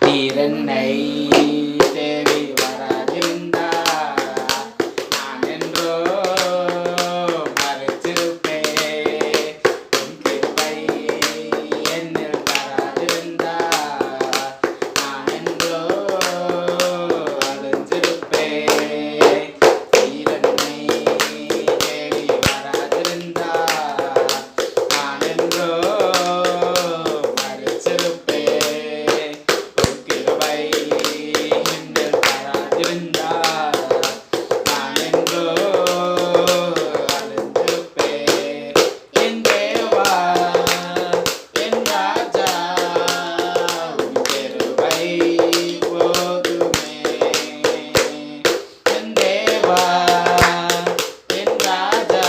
நீரென்னை தேடி வராதிருந்தால் நான் என்றோ மறைச்சிருப்பேன். உன் கிருபை என்னில் தராதிருந்தால் நான் என்றோ அழிஞ்சிருப்பேன். நீரென்னை தேடி வராதிருந்தால் நான் என்றோ மறைச்சிருப்பேன். உன் கிருபை என்னில் தராதிருந்தால் நான் என்றோ அழிந்திருப்பேன். என் தேவா, என் ராஜா, உன் கிருபை போதுமே. என் தேவா, என் ராஜா,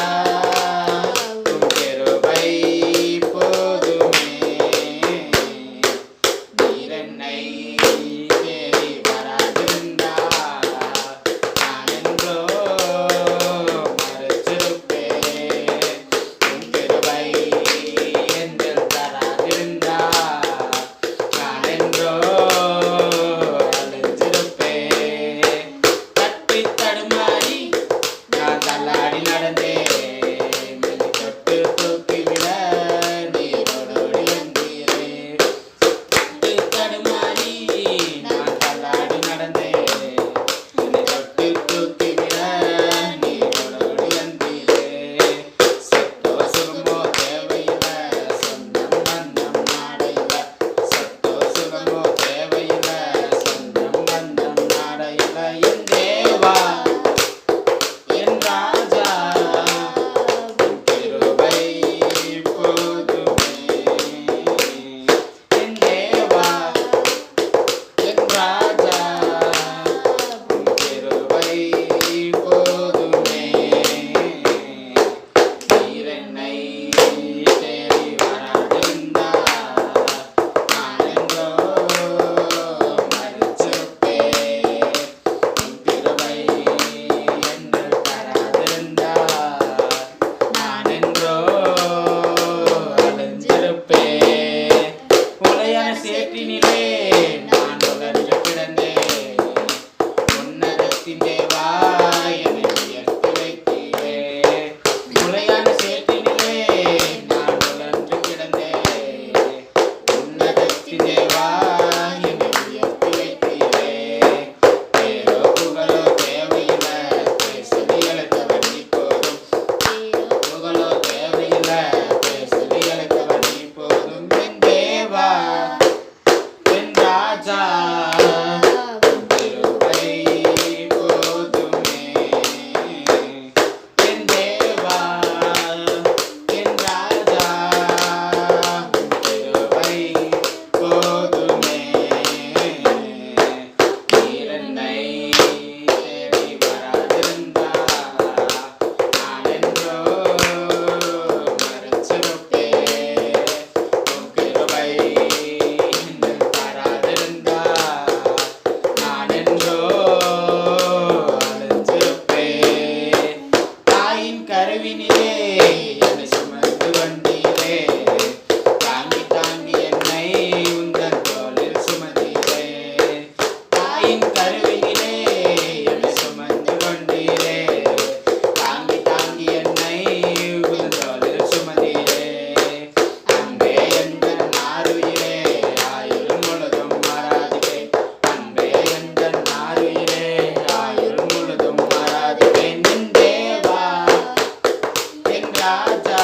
உன் கிருபை போதுமே. நீரென்னை தேடி வராதிருந்தால் நான் என்றோ மறைச்சிருப்பேன். உன் கிருபை என்னில் தராதிருந்தால் நான் என்றோ அழிஞ்சிருப்பேன். தட்டித் தடுமாறி நான் தள்ளாடி நடந்தேன். என்னை தொட்டு தூக்கிவிட நீரோடு வந்தீரே. தட்டித் தடுமாறி நான் தள்ளாடி நடந்தேன். என்னை தொட்டு தூக்கிவிட நீரோடு வந்தீரே. சொத்தோ சுகமோ தேவையில்லை, சொந்தம் பந்தம் நாடையில்லை. சொத்தோ சுகமோ தேவையில்லை, சொந்தம் பந்தம் நாடையில்லை. என் தேவா, என் ராஜா, உன் கிருபை போதுமே. என் தேவா, என் ராஜா, உன் கிருபை போதுமே. நீரென்னை தேடி வராதிருந்தால் நான் என்றோ மறைச்சிருப்பேன். உன் கிருபை என்னில் தராதிருந்தால் நான் என்றோ அழிஞ்சிருப்பேன். உளையான சேற்றினிலே நான் உழன்று கிடந்தேன். உன்னதத்தின் தேவா, என்னை உயர்த்தி வைத்தீரே. உளையான சேற்றினிலே நான் உழன்று கிடந்தேன். உன்னதத்தின் தேவா, என்னை உயர்த்தி வைத்தீரே. பேரோ புகழோ தேவையில்லை, பேசுதி அழைத்தவர் நீ போதும். புகழோ தேவையில்லை, பேசுதி அழைத்தவர் நீ போதும். என் தேவா, என் ராஜா, உன் கிருபை போதுமே. என் தேவா, என் ராஜா, உன் கிருபை போதுமே. நீரென்னை தேடி வராதிருந்தால் நான் என்றோ மறைச்சிருப்பேன். உன் கிருபை என்னில் தராதிருந்தால் நான் என்றோ அழிஞ்சிருப்பேன். தாயின் கருவினிலே என்னை சுமந்து வந்தீரே. தாங்கி தாங்கி என்னை உந்தன் தோளில் சுமந்தீரே. தாயின் கருவினிலே என்னை சுமந்து கொண்டீரே. தாங்கி தாங்கி என்னை உந்தன் தோளில் சுமந்தீரே. அன்பே எந்தன் ஆருயிரே, ஆயுள் முழுதும் ஆராதிப்பேன். அன்பே எந்தன் ஆருயிரே, ஆயுள் முழுதும் ஆராதிப்பேன். என் தேவா, என் ராஜா,